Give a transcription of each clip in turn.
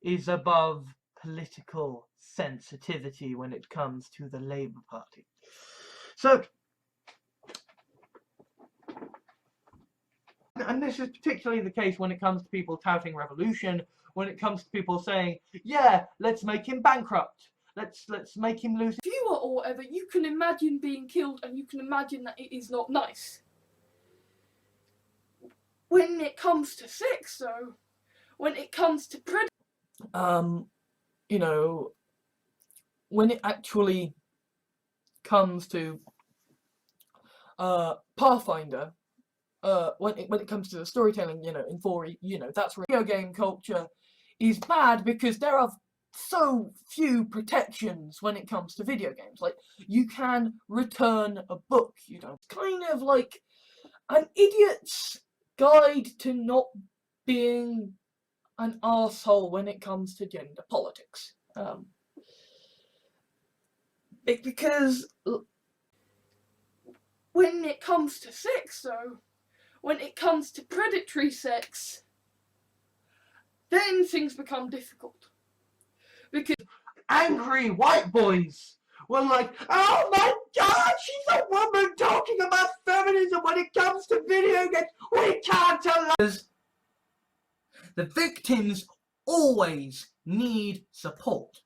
is above political sensitivity when it comes to the Labour Party. So, and this is particularly the case when it comes to people touting revolution, when it comes to people saying, yeah, let's make him bankrupt, let's make him lose. If you are or whatever, you can imagine being killed and you can imagine that it is not nice. When it comes to sex, though, when it comes to you know, when it actually comes to Pathfinder, when it comes to the storytelling, you know, in 4E, you know, that's where video game culture is bad because there are so few protections when it comes to video games. Like, you can return a book, you know. It's kind of like an idiot's guide to not being an arsehole when it comes to gender politics. Because when it comes to sex, though, when it comes to predatory sex, then things become difficult. Because angry white boys were like, oh my god, she's a woman talking about feminism when it comes to video games. We can't allow. The victims always need support.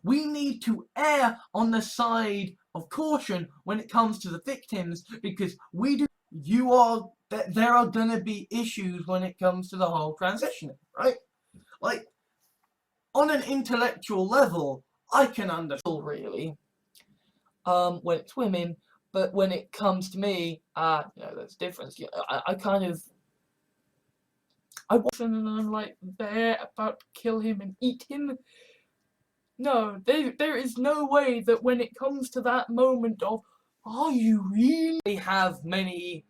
We need to err on the side of caution when it comes to the victims, because there are gonna be issues when it comes to the whole transitioning, right? Like, on an intellectual level, I can understand really, when it's women, but when it comes to me, you know, there's a difference. You know, I wasn't, and I'm like, they're about to kill him and eat him. No, there is no way that when it comes to that moment of, are you really have many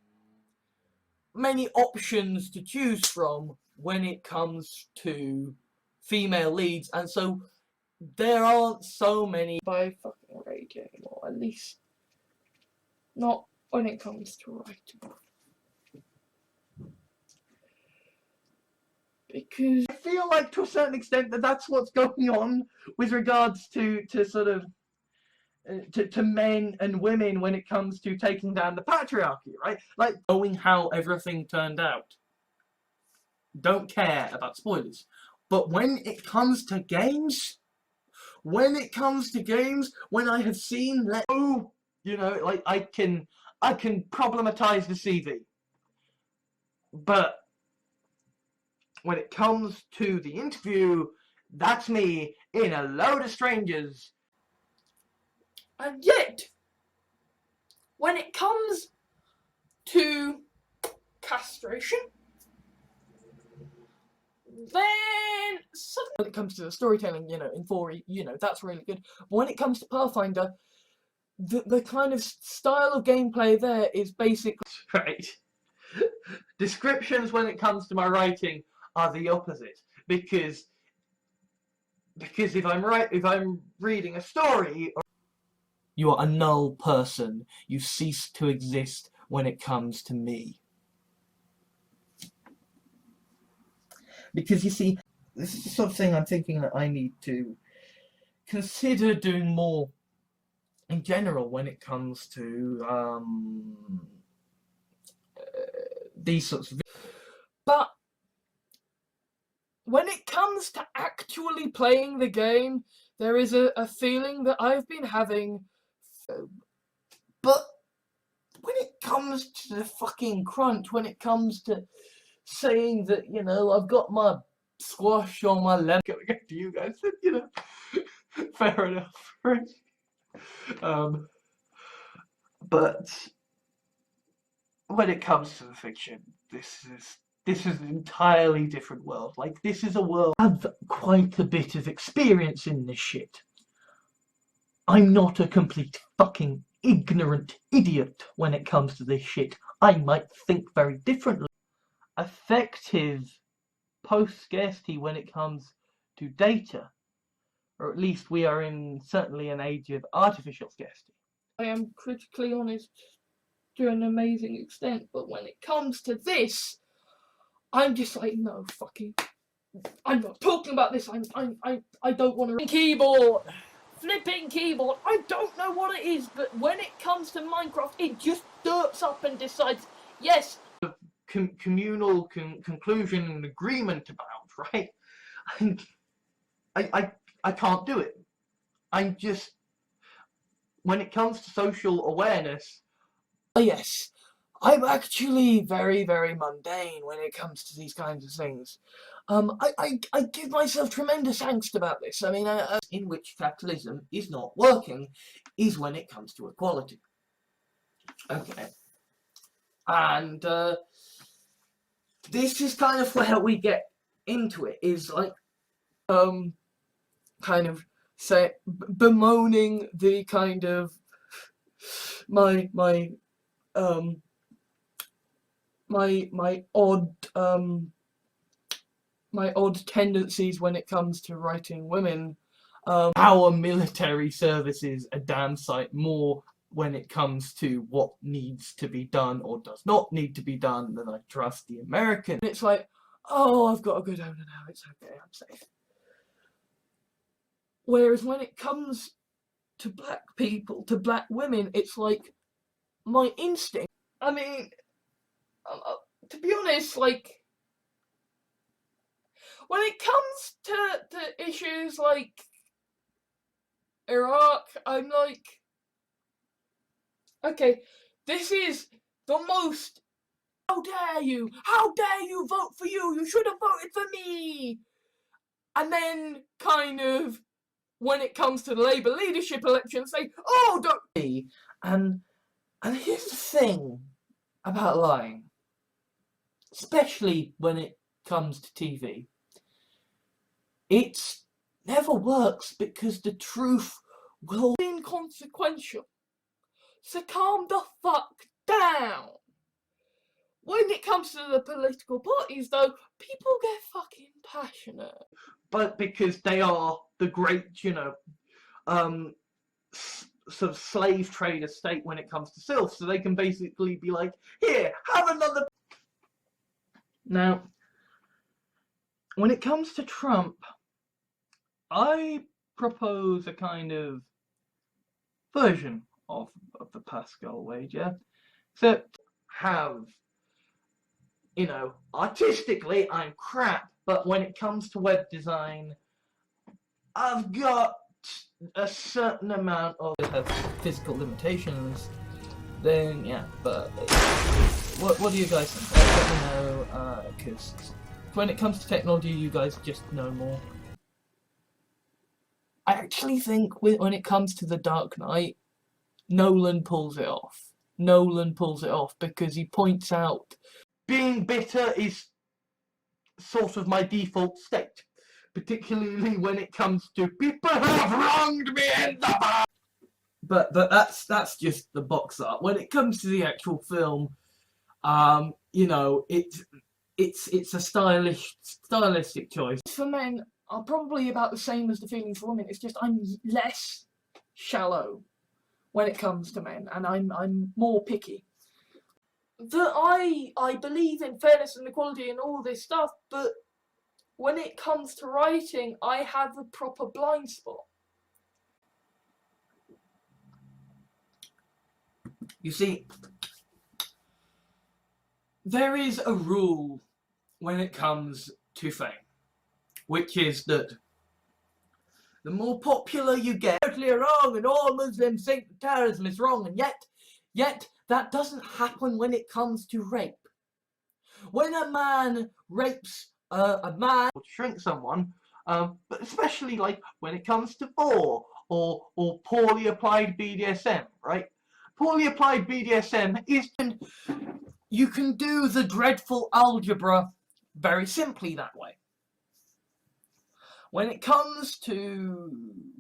options to choose from when it comes to female leads, and so there aren't so many by fucking radio anymore, at least not when it comes to writing. Because I feel like to a certain extent that that's what's going on with regards to sort of to men and women when it comes to taking down the patriarchy, right? Like, knowing how everything turned out. Don't care about spoilers. But when it comes to games, when I have seen, you know, like, I can problematize the CV. But when it comes to the interview, that's me in a load of strangers. And yet, when it comes to castration, then when it comes to the storytelling, you know, in 4E, you know, that's really good. But when it comes to Pathfinder, the kind of style of gameplay there is basically right. Descriptions when it comes to my writing are the opposite, because if I'm reading a story, you are a null person. You cease to exist when it comes to me. Because you see, this is the sort of thing I'm thinking that I need to consider doing more in general when it comes to these sorts of. But when it comes to actually playing the game, there is a feeling that I've been having. But when it comes to the fucking crunch, when it comes to saying that, you know, I've got my squash on my lemon, gonna get to you guys, you know, fair enough, right? But when it comes to the fiction, this is an entirely different world. Like, this is a world I have quite a bit of experience in this shit. I'm not a complete fucking ignorant idiot when it comes to this shit. I might think very differently. Effective post-scarcity when it comes to data, or at least we are in certainly an age of artificial scarcity. I am critically honest to an amazing extent, but when it comes to this, I'm just like, no, fucking I'm not talking about this. I don't want to. Keyboard, flipping keyboard. I don't know what it is, but when it comes to Minecraft, it just derps up and decides, yes. Communal conclusion and agreement about, right? And I can't do it. I'm just, when it comes to social awareness. Yes, I'm actually very, very mundane when it comes to these kinds of things. I give myself tremendous angst about this. I mean, in which capitalism is not working is when it comes to equality. Okay. And this is kind of where we get into it, is like, kind of say, bemoaning the kind of my odd tendencies when it comes to writing women. Our military service is a damn sight more when it comes to what needs to be done or does not need to be done than I trust the American. It's like, oh, I've got a good owner now, it's okay, I'm safe. Whereas when it comes to black people, to black women, it's like, my instinct, I mean, to be honest, like, when it comes to issues like Iraq, I'm like, okay, this is the most, how dare you vote for you should have voted for me. And then kind of, when it comes to the Labour leadership election, say, oh, don't be. And here's the thing about lying, especially when it comes to TV. It never works because the truth will be inconsequential. So calm the fuck down. When it comes to the political parties, though, people get fucking passionate. But because they are the great, sort of slave trader state when it comes to sylphs, so they can basically be like, here, have another. Now, when it comes to Trump, I propose a kind of version of the Pascal wager, except have, artistically I'm crap, but when it comes to web design, I've got a certain amount of physical limitations. Then yeah, but what do you guys think? Let me know, because when it comes to technology, you guys just know more. I actually think when it comes to The Dark Knight, Nolan pulls it off. Nolan pulls it off because he points out being bitter is sort of my default state, particularly when it comes to people have wronged me in the past. But that's just the box art. When it comes to the actual film, it's a stylistic choice. For men are probably about the same as the feeling for women. It's just I'm less shallow when it comes to men, and I'm more picky. That I believe in fairness and equality and all this stuff, but when it comes to writing, I have a proper blind spot. You see, there is a rule when it comes to fame, which is that the more popular you get, totally wrong, and all Muslims think terrorism is wrong, and yet that doesn't happen when it comes to rape. When a man rapes a man, or shrink someone, but especially like when it comes to or poorly applied BDSM, right? Poorly applied BDSM is, you can do the dreadful algebra very simply that way. When it comes to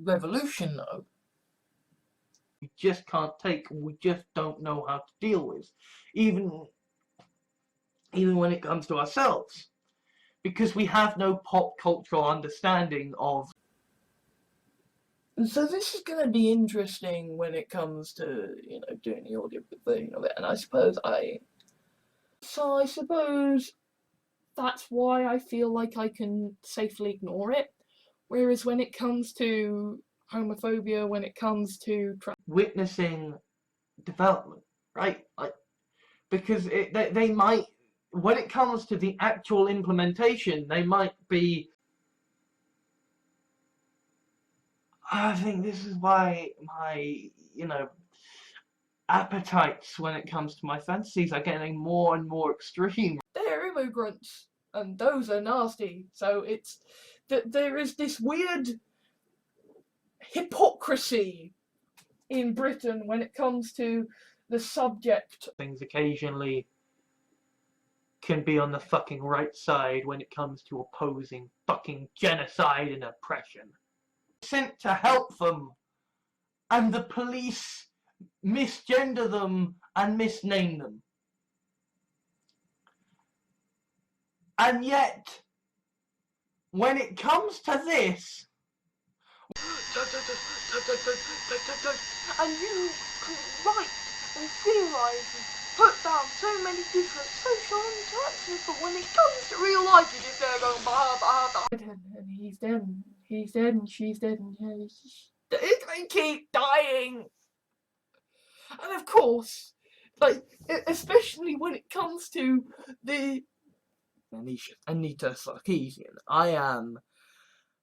revolution, though, we just can't take, we just don't know how to deal with, even when it comes to ourselves, because we have no pop cultural understanding of. And so this is going to be interesting when it comes to, doing the audio version of it, and I suppose that's why I feel like I can safely ignore it. Whereas when it comes to homophobia, when it comes to witnessing development, right? Like, because they might, when it comes to the actual implementation, they might be. I think this is why my, appetites when it comes to my fantasies are getting more and more extreme. they're immigrants, and those are nasty. So it's that there is this weird hypocrisy in Britain when it comes to the subject. Things occasionally can be on the fucking right side when it comes to opposing fucking genocide and oppression. Sent to help them, and the police misgender them and misname them. And yet, when it comes to this, and you can write and theorise and put down so many different social interactions, but when it comes to real life, you just there going bah bah bah. And he's dead, and he's dead, and she's dead, and they keep dying. And of course, like, especially when it comes to the Anita Sarkeesian, I am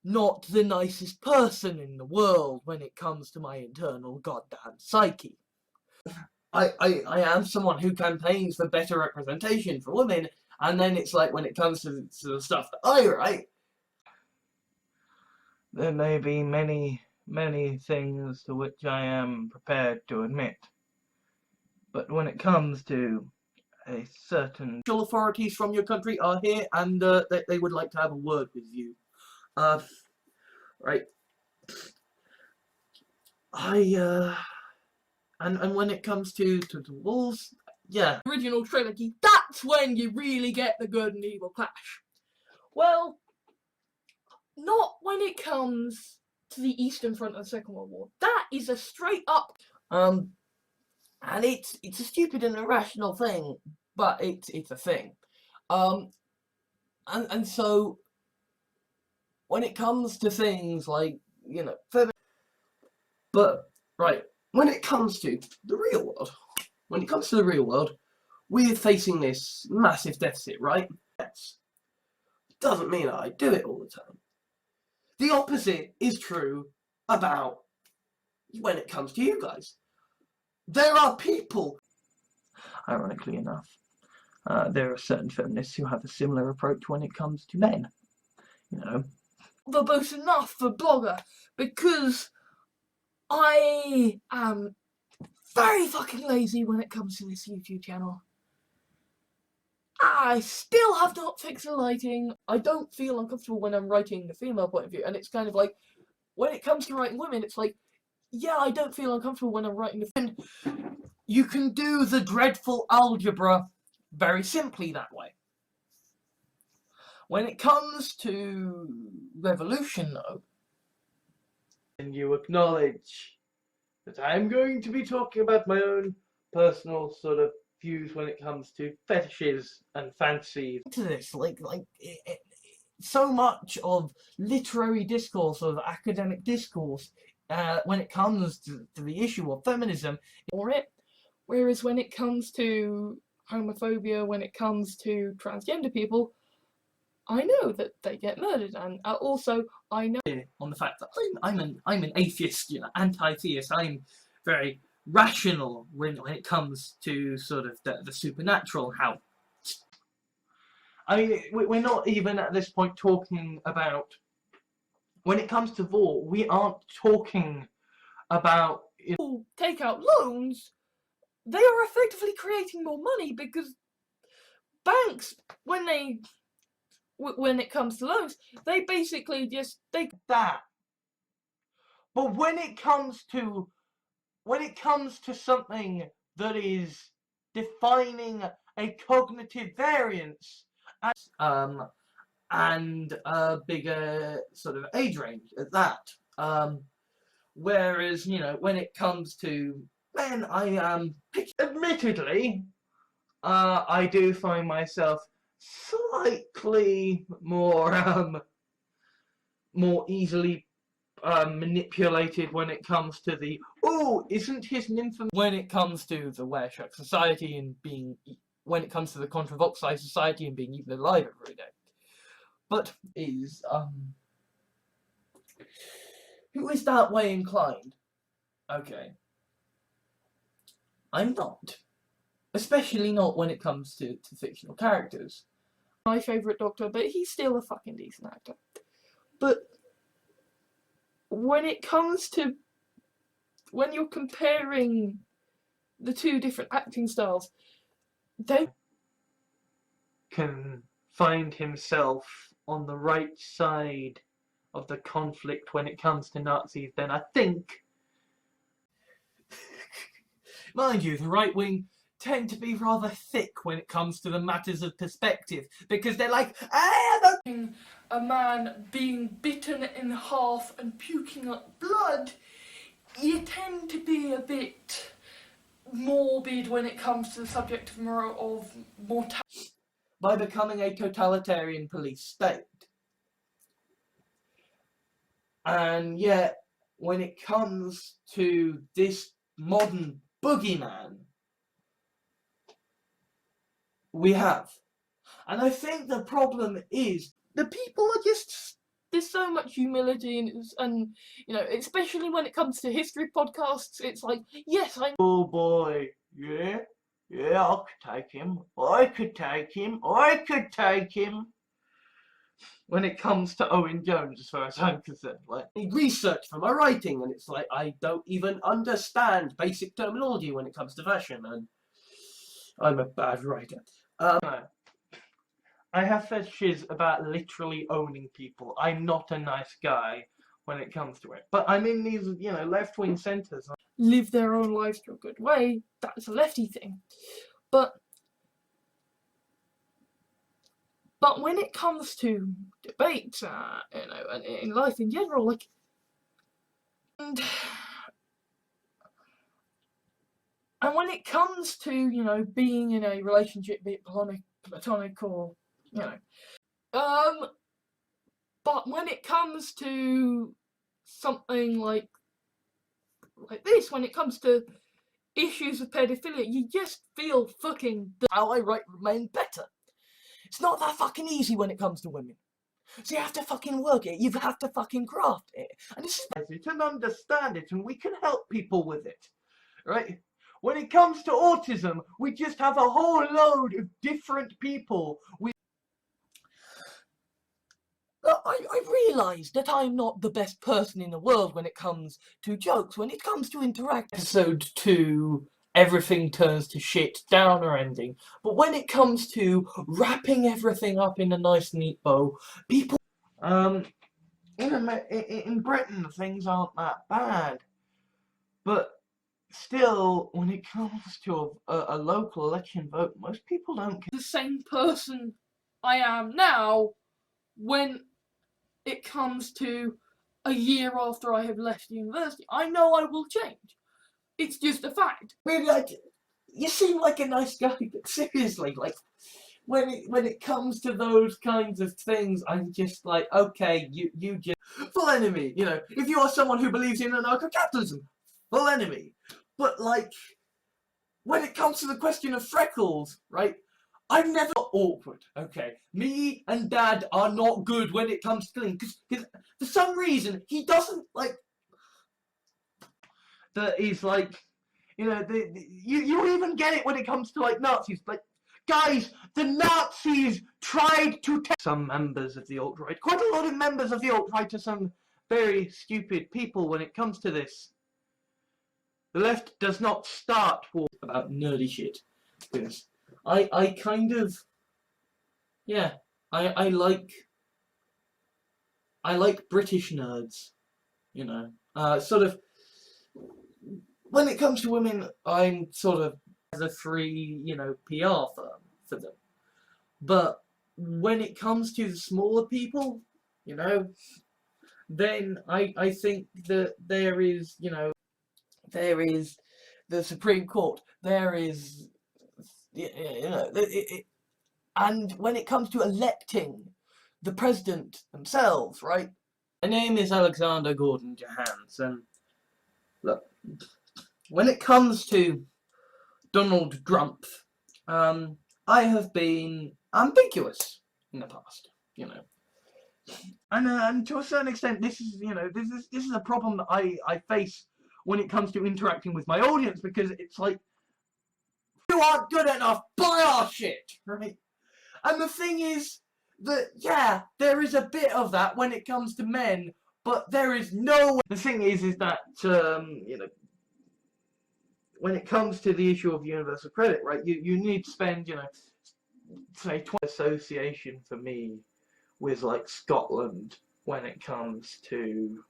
not the nicest person in the world when it comes to my internal goddamn psyche. I am someone who campaigns for better representation for women, and then it's like when it comes to the stuff that I write, there may be many things to which I am prepared to admit. But when it comes to a certain authorities from your country are here, and they would like to have a word with you. Right. And when it comes to the walls, yeah. Original trilogy, that's when you really get the good and evil clash. Well, not when it comes to the Eastern Front of the Second World War. That is a straight up and it's a stupid and irrational thing, but it's a thing. And so when it comes to things like, but right, when it comes to the real world, we're facing this massive deficit, right? Doesn't mean I do it all the time. The opposite is true about when it comes to you guys. There are people, ironically enough, there are certain feminists who have a similar approach when it comes to men. Verbose enough for blogger, because I am very fucking lazy when it comes to this YouTube channel. I still have not fixed the lighting. I don't feel uncomfortable when I'm writing the female point of view, and it's kind of like, when it comes to writing women, it's like, yeah, I don't feel uncomfortable when I'm writing the and you can do the dreadful algebra very simply that way. When it comes to revolution, though, and you acknowledge that I'm going to be talking about my own personal sort of views when it comes to fetishes and fantasies. To this, so much of literary discourse, of academic discourse, when it comes to the issue of feminism, whereas when it comes to homophobia, when it comes to transgender people, I know that they get murdered, and also I know on the fact that I'm an atheist, anti-theist. I'm very rational when it comes to sort of the supernatural. How we're not even at this point talking about when it comes to war. We aren't talking about take out loans. They are effectively creating more money because banks, when it comes to loans, they basically just take that. But when it comes to something that is defining a cognitive variance and a bigger sort of age range at that, whereas when it comes to men, I am admittedly I do find myself slightly more easily manipulated when it comes to the isn't his nymph when it comes to the Wershuck society and when it comes to the Contravoxi society and being eaten alive every day. But is who is that way inclined? Okay. I'm not. Especially not when it comes to fictional characters. My favourite Doctor, but he's still a fucking decent actor. But when it comes to when you're comparing the two different acting styles, they can find himself on the right side of the conflict when it comes to Nazis, then I think, mind you, the right wing tend to be rather thick when it comes to the matters of perspective, because they're like, I am a man being bitten in half and puking up blood. You tend to be a bit morbid when it comes to the subject of mortality by becoming a totalitarian police state. And yet, when it comes to this modern boogeyman, we have. And I think the problem is the people are just, there's so much humility and you know, especially when it comes to history podcasts, it's like, yes, oh boy, yeah, I could take him, I could take him. When it comes to Owen Jones, as far as I'm concerned, like, I need research for my writing, and it's like, I don't even understand basic terminology when it comes to fashion, and I'm a bad writer. I have fetishes about literally owning people. I'm not a nice guy when it comes to it. But I'm in these, you know, left-wing centres. Live their own lives to a good way. That's a lefty thing. But when it comes to debates, you know, and in life in general, like, and when it comes to, you know, being in a relationship, be it platonic or, you know, but when it comes to something like this, when it comes to issues of pedophilia, you just feel fucking how I write remain better. It's not that fucking easy when it comes to women. So you have to fucking work it. You have to fucking craft it. And this is it and understand it, and we can help people with it, right? When it comes to autism, we just have a whole load of different people. I realise that I'm not the best person in the world when it comes to jokes, when it comes to interact. Episode 2, everything turns to shit, downer ending. But when it comes to wrapping everything up in a nice neat bow, people... In Britain, things aren't that bad. But still, when it comes to a local election vote, most people don't care. The same person I am now when it comes to a year after I have left university. I know I will change. It's just a fact. Really, you seem like a nice guy, but seriously, like, when it comes to those kinds of things, I'm just like, okay, you just full enemy. You know, if you are someone who believes in anarcho-capitalism, full enemy. But like, when it comes to the question of freckles, right? I'm never awkward, okay? Me and Dad are not good when it comes to cleaning, because for some reason, he doesn't, like... That is like, you know, you even get it when it comes to, like, Nazis. Like, guys, the Nazis tried to take some members of the alt-right. Quite a lot of members of the alt-right are some very stupid people when it comes to this. The left does not start war about nerdy shit, because I kind of, yeah, I like British nerds, you know, sort of, when it comes to women, I'm sort of as a free, you know, PR firm for them, but when it comes to the smaller people, you know, then I think that there is, you know, there is the Supreme Court, there is, you know, And when it comes to electing the president themselves, right? My name is Alexander Gordon Jahans, and look, when it comes to Donald Trump, I have been ambiguous in the past, you know. And to a certain extent, this is a problem that I face when it comes to interacting with my audience, because it's like, you aren't good enough, buy our shit, right? And the thing is that, yeah, there is a bit of that when it comes to men, but there is no. The thing is that when it comes to the issue of universal credit, right? You need to spend, say, 20 association for me with like Scotland when it comes to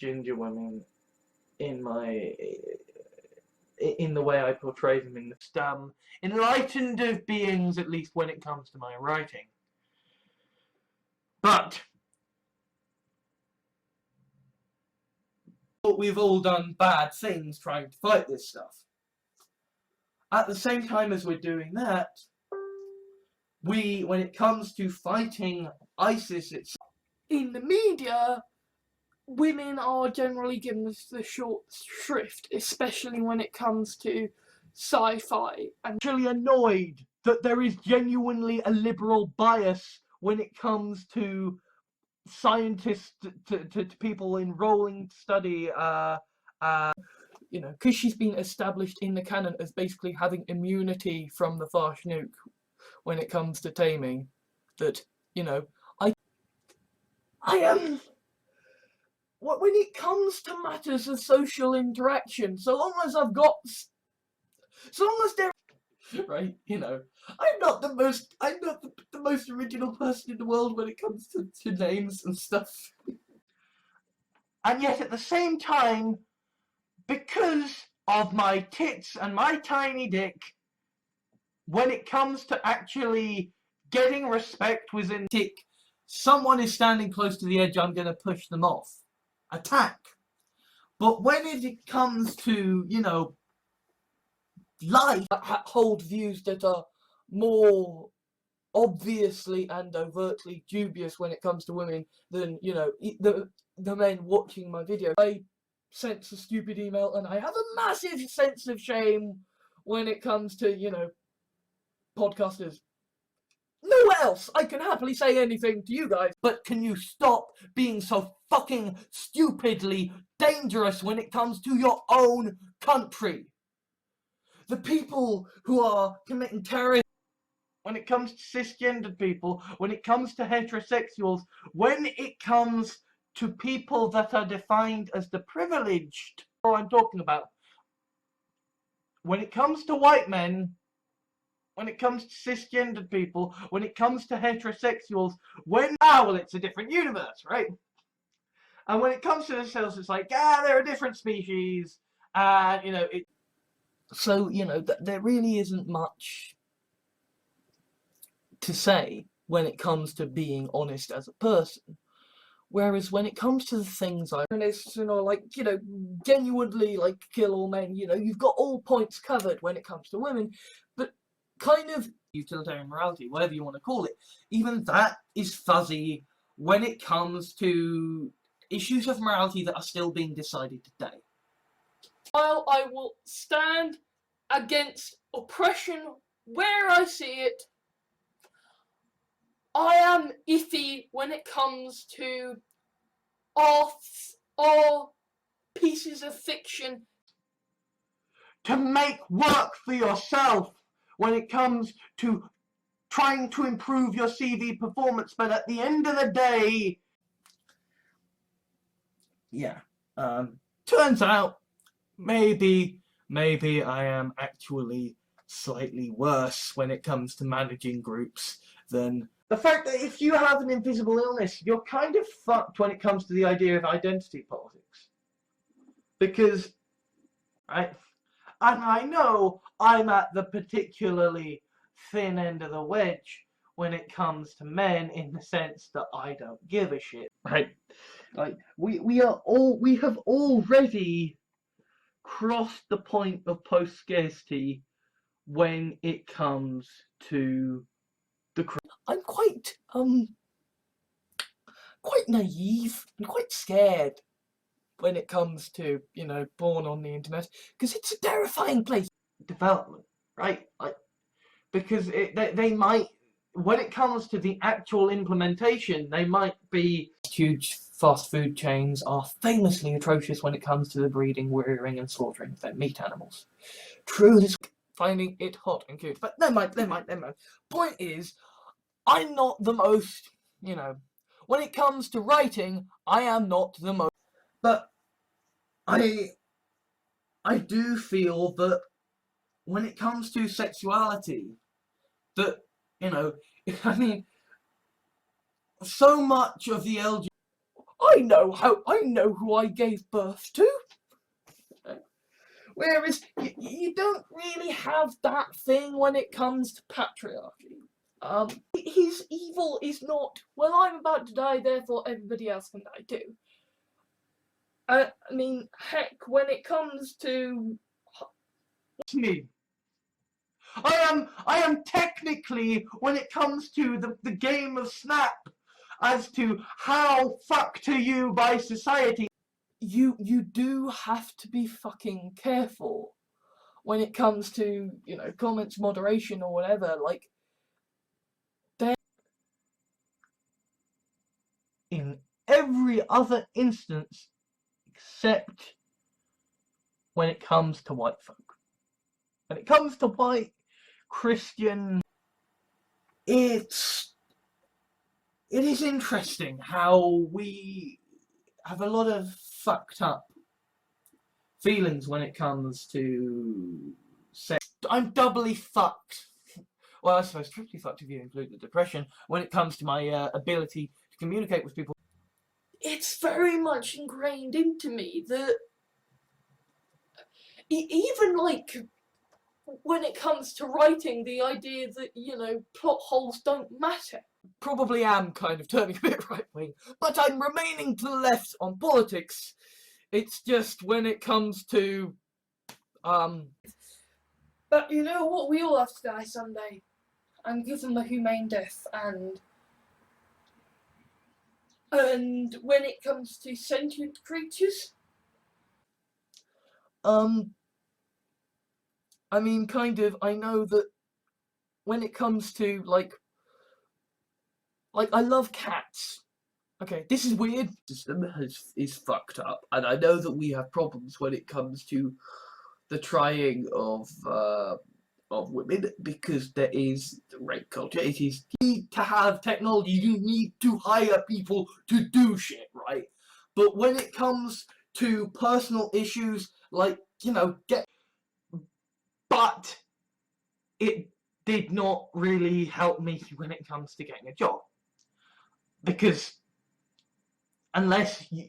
ginger women in the way I portray them in the enlightened of beings, at least when it comes to my writing. But we've all done bad things trying to fight this stuff. At the same time as we're doing that, when it comes to fighting ISIS itself, in the media, women are generally given the short shrift, especially when it comes to sci-fi. And actually annoyed that there is genuinely a liberal bias when it comes to scientists, to people enrolling to study, because she's been established in the canon as basically having immunity from the Farsh nuke when it comes to taming, that, I am. When it comes to matters of social interaction, so long as there, right, I'm not the most original person in the world when it comes to names and stuff. And yet at the same time, because of my tits and my tiny dick, when it comes to actually getting respect within tick, someone is standing close to the edge, I'm going to push them off. Attack. But when it comes to, life, hold views that are more obviously and overtly dubious when it comes to women than, the men watching my video. I sense a stupid email, and I have a massive sense of shame when it comes to, podcasters. Nowhere else I can happily say anything to you guys. But can you stop being so fucking stupidly dangerous when it comes to your own country? The people who are committing terrorism, when it comes to cisgendered people, when it comes to heterosexuals, when it comes to people that are defined as the privileged, what I'm talking about, when it comes to white men, when it comes to cisgendered people, when it comes to heterosexuals, it's a different universe, right? And when it comes to themselves, it's like, they're a different species, So, there really isn't much to say when it comes to being honest as a person. Whereas when it comes to the things genuinely, kill all men, you've got all points covered when it comes to women, but kind of utilitarian morality, whatever you want to call it, even that is fuzzy when it comes to issues of morality that are still being decided today. While I will stand against oppression where I see it, I am iffy when it comes to our pieces of fiction. To make work for yourself when it comes to trying to improve your CV performance, but at the end of the day, turns out maybe I am actually slightly worse when it comes to managing groups than the fact that if you have an invisible illness, you're kind of fucked when it comes to the idea of identity politics. Because, and I know I'm at the particularly thin end of the wedge when it comes to men, in the sense that I don't give a shit, right? Like, we have already crossed the point of post-scarcity when it comes to I'm quite naive and quite scared when it comes to, you know, porn on the internet, because it's a terrifying place. development, right? Like, because they might, when it comes to the actual implementation, they might be... Huge fast food chains are famously atrocious when it comes to the breeding, rearing, and slaughtering of their meat animals. True, this finding it hot and cute, but never mind. Point is, I'm not the most, you know, when it comes to writing, I am not the most. But I do feel that when it comes to sexuality, that, you know, I mean, so much of the LGBT... I know who I gave birth to. Whereas you don't really have that thing when it comes to patriarchy. His evil is not, well, I'm about to die, therefore everybody else can die too. I mean, heck, when it comes to... me. I am technically, when it comes to the game of Snap, as to how fucked are you by society. You do have to be fucking careful when it comes to, you know, comments moderation or whatever, like, in every other instance except when it comes to white folk. When it comes to white Christian, it is interesting how we have a lot of fucked up feelings when it comes to sex. I'm doubly fucked. Well, I suppose triply fucked if you include the depression, when it comes to my ability to communicate with people. It's very much ingrained into me that even, like, when it comes to writing, the idea that, you know, plot holes don't matter. Probably am kind of turning a bit right-wing, but I'm remaining to the left on politics. It's just when it comes to, But you know what? We all have to die someday. And give them a humane death, and when it comes to sentient creatures, I mean, kind of, I know that when it comes to, like, I love cats. Okay, this is weird. The system is fucked up, and I know that we have problems when it comes to the trying of women, because there is the rape culture. It is, you need to have technology, you need to hire people to do shit, right? But when it comes to personal issues, like, you know, but it did not really help me when it comes to getting a job. Because unless you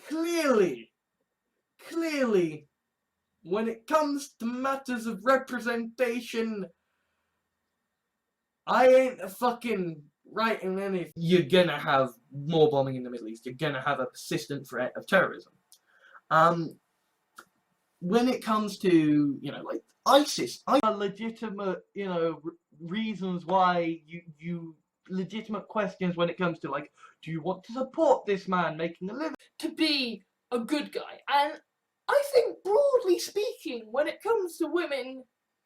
clearly, when it comes to matters of representation, I ain't a fucking writing anything. You're gonna have more bombing in the Middle East. You're gonna have a persistent threat of terrorism. When it comes to, you know, like ISIS, are legitimate, you know, reasons why you legitimate questions when it comes to, like, do you want to support this man making a living? To be a good guy. And I think, broadly speaking, when it comes to women,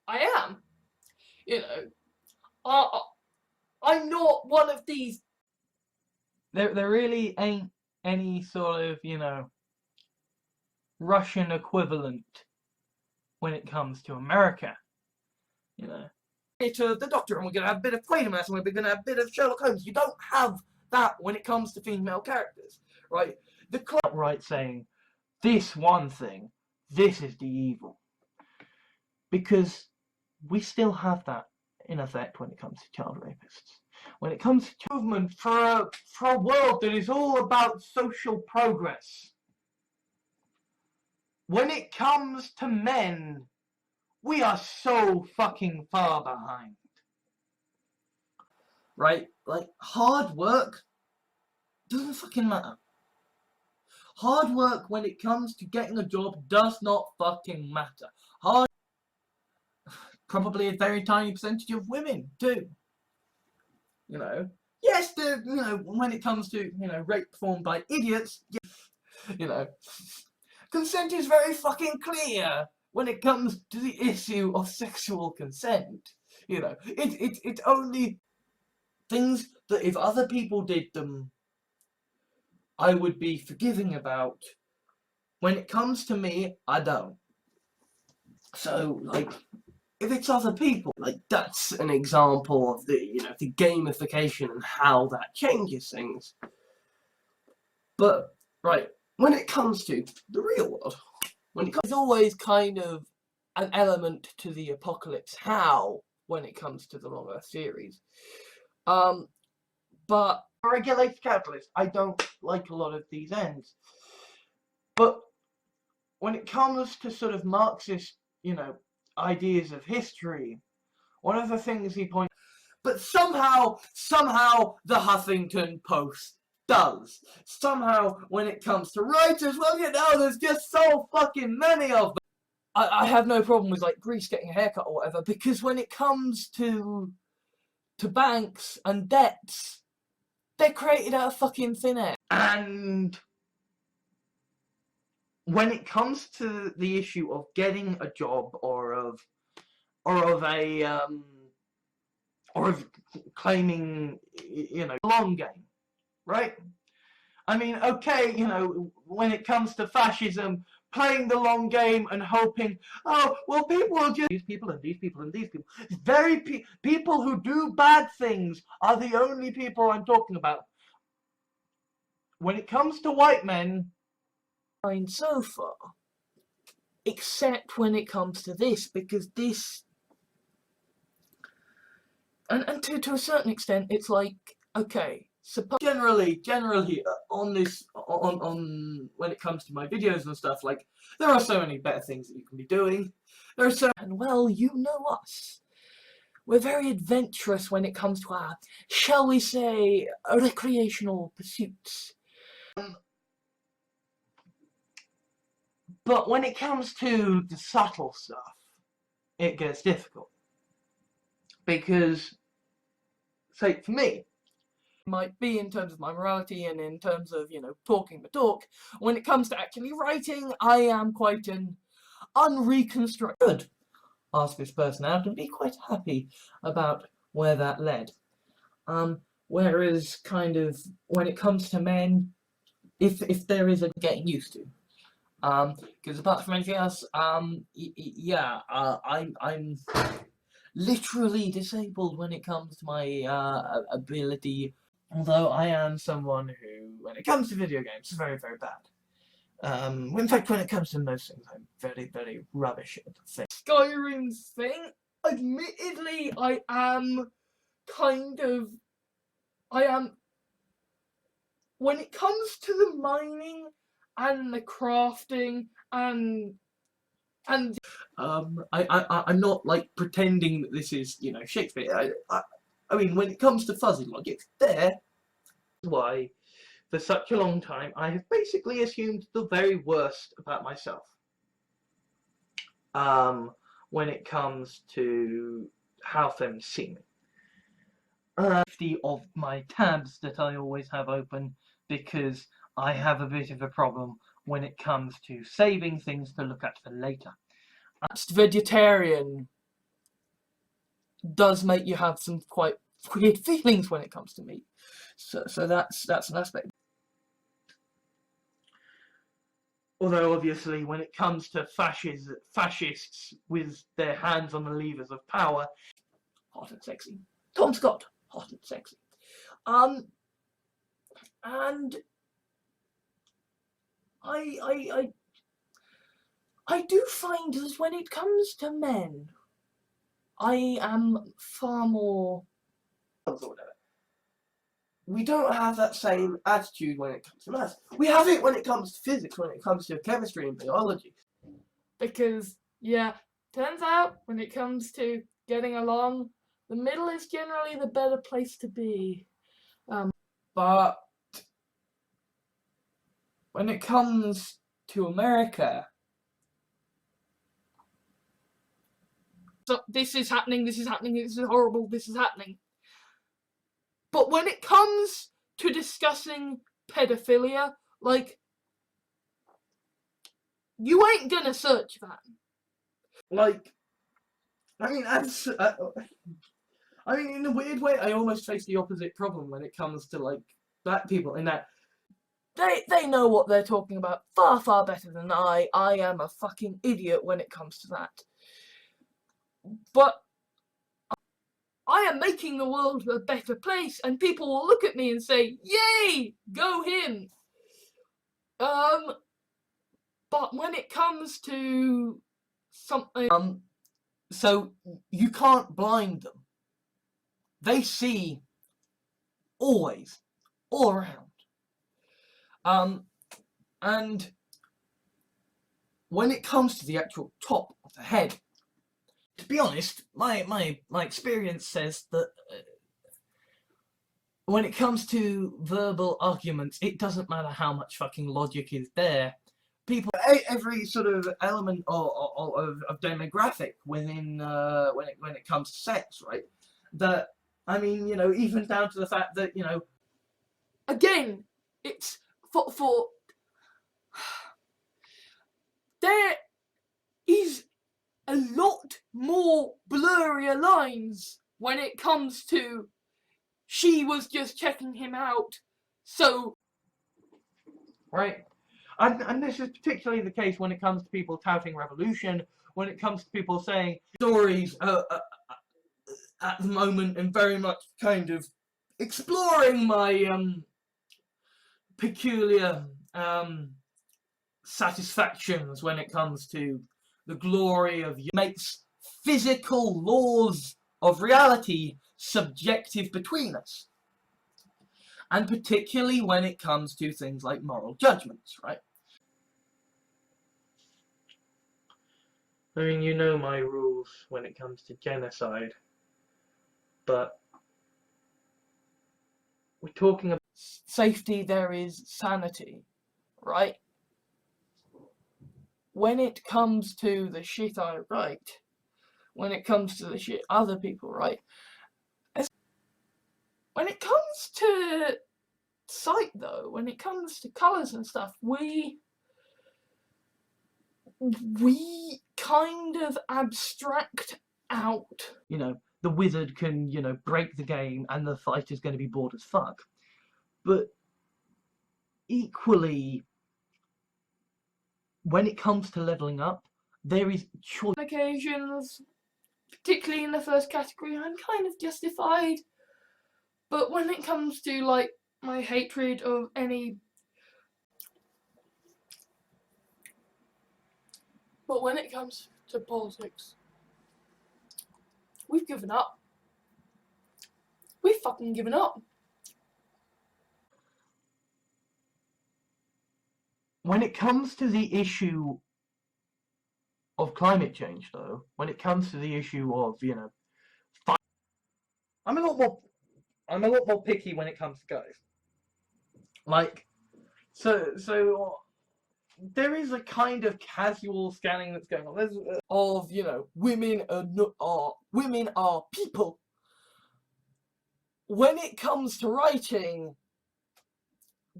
I am. You know, I'm not one of these. There really ain't any sort of, you know, Russian equivalent when it comes to America. You know, to the Doctor, and we're gonna have a bit of Quatermass, and we're gonna have a bit of Sherlock Holmes. You don't have that when it comes to female characters, right? The outright saying, this one thing, this is the evil. Because we still have that in effect when it comes to child rapists. When it comes to movement for a world that is all about social progress. When it comes to men, we are so fucking far behind. Right? Like, hard work doesn't fucking matter. Hard work when it comes to getting a job does not fucking matter. probably a very tiny percentage of women too. You know, yes, when it comes to rape performed by idiots, yes, consent is very fucking clear when it comes to the issue of sexual consent. It's only things that if other people did them, I would be forgiving about. When it comes to me, I don't. So, like, if it's other people, like, that's an example of the gamification and how that changes things. But, right, when it comes to the real world, there's always kind of an element to the apocalypse how when it comes to the Long Earth series. But regulated capitalist, I don't like a lot of these ends. But when it comes to sort of Marxist, ideas of history, one of the things he points, but somehow the Huffington Post does. Somehow, when it comes to writers, well, there's just so fucking many of them. I have no problem with, like, Greece getting a haircut or whatever, because when it comes to banks and debts, they're created out of fucking thin air. And when it comes to the issue of getting a job or of claiming, long game, right? I mean, okay, when it comes to fascism, playing the long game and hoping, oh, well, people will just these people and these people and these people. People who do bad things are the only people I'm talking about. When it comes to white men, so far, except when it comes to this, because this, and to a certain extent, it's like, okay, generally on when it comes to my videos and stuff, like, there are so many better things that you can be doing. And well, us. We're very adventurous when it comes to our, shall we say, recreational pursuits. But when it comes to the subtle stuff, it gets difficult. Because, say, for me, might be in terms of my morality and in terms of, talking the talk, when it comes to actually writing, I am quite an unreconstructed. Ask this person out and be quite happy about where that led. Whereas, kind of, when it comes to men, if there is a getting used to. Because apart from anything else, I'm literally disabled when it comes to my ability. Although I am someone who, when it comes to video games, is very, very bad. In fact, when it comes to most things, I'm very, very rubbish at the thing. Skyrim thing, admittedly, I am, when it comes to the mining and the crafting and I'm not, like, pretending that this is, Shakespeare. I mean, when it comes to fuzzy logic, that's why, for such a long time, I have basically assumed the very worst about myself. When it comes to how things see me. 50 of my tabs that I always have open, because I have a bit of a problem when it comes to saving things to look at for later. Vegetarian does make you have some quite weird feelings when it comes to meat. So that's an aspect. Although obviously when it comes to fascists with their hands on the levers of power, hot and sexy. Tom Scott, hot and sexy. And I do find that when it comes to men, I am far more. We don't have that same attitude when it comes to maths. We have it when it comes to physics, when it comes to chemistry and biology. Because, turns out when it comes to getting along, the middle is generally the better place to be. But when it comes to America, this is happening, this is happening, this is horrible, this is happening. But when it comes to discussing pedophilia, like, you ain't gonna search that. Like, I mean, I mean, in a weird way, I almost face the opposite problem when it comes to, like, black people, in that they know what they're talking about far, far better than I. I am a fucking idiot when it comes to that. But I am making the world a better place, and people will look at me and say, "Yay, go him." But when it comes to something, so you can't blind them. They see always, all around. And when it comes to the actual top of the head, to be honest, my experience says that when it comes to verbal arguments, it doesn't matter how much fucking logic is there. People, every sort of element of demographic within when it comes to sex, right? That, I mean, you know, even down to the fact that, you know, again, it's for there is a lot more blurrier lines when it comes to she was just checking him out, so right. And this is particularly the case when it comes to people touting revolution, when it comes to people saying stories at the moment, and very much kind of exploring my peculiar satisfactions when it comes to the glory of makes physical laws of reality subjective between us. And particularly when it comes to things like moral judgments, right? I mean, you know my rules when it comes to genocide, but we're talking about safety, there is sanity, right? When it comes to the shit I write, when it comes to the shit other people write, when it comes to sight though, when it comes to colours and stuff, we kind of abstract out. You know, the wizard can, you know, break the game and the fighter's going to be bored as fuck. But equally, when it comes to leveling up, there is choice. Occasions, particularly in the first category, I'm kind of justified. But when it comes to, like, my hatred of any... But when it comes to politics, we've given up. We've fucking given up. When it comes to the issue of climate change, though, when it comes to the issue of, you know, I'm a lot more picky when it comes to guys. Like, so there is a kind of casual scanning that's going on. There's of, you know, women are people. When it comes to writing,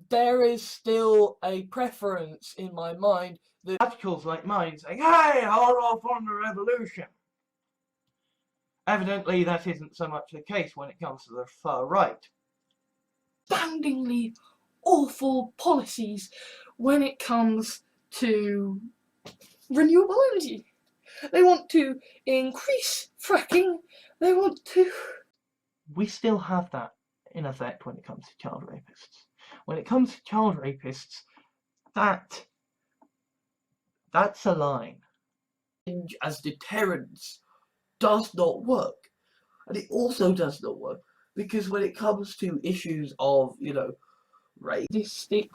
there is still a preference in my mind that articles like mine saying, "Hey, hold off on the revolution." Evidently, that isn't so much the case when it comes to the far right. Astoundingly awful policies when it comes to renewable energy. They want to increase fracking. They want to... We still have that in effect when it comes to child rapists. When it comes to child rapists, that's a line. As deterrence does not work. And it also does not work because when it comes to issues of, you know, racistic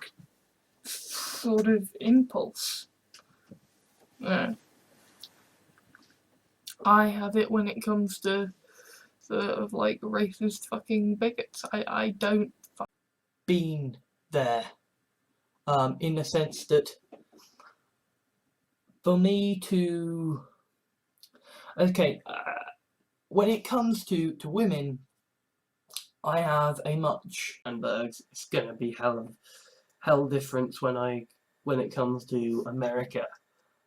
sort of impulse, I have it when it comes to sort of like racist fucking bigots. I don't been there, in the sense that for me to, Okay, when it comes to women, I have a much, and it's gonna be hell difference when it comes to America.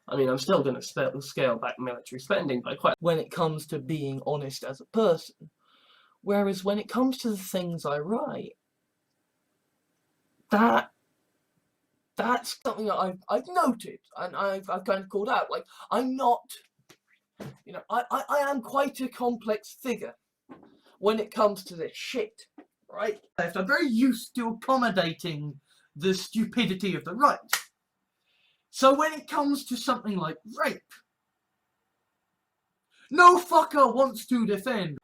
I mean, I'm still gonna scale back military spending by quite when it comes to being honest as a person. Whereas when it comes to the things I write, that's something that I've noted and I've kind of called out. Like, I'm not, you know, I am quite a complex figure when it comes to this shit, right? I'm very used to accommodating the stupidity of the right. So when it comes to something like rape, no fucker wants to defend.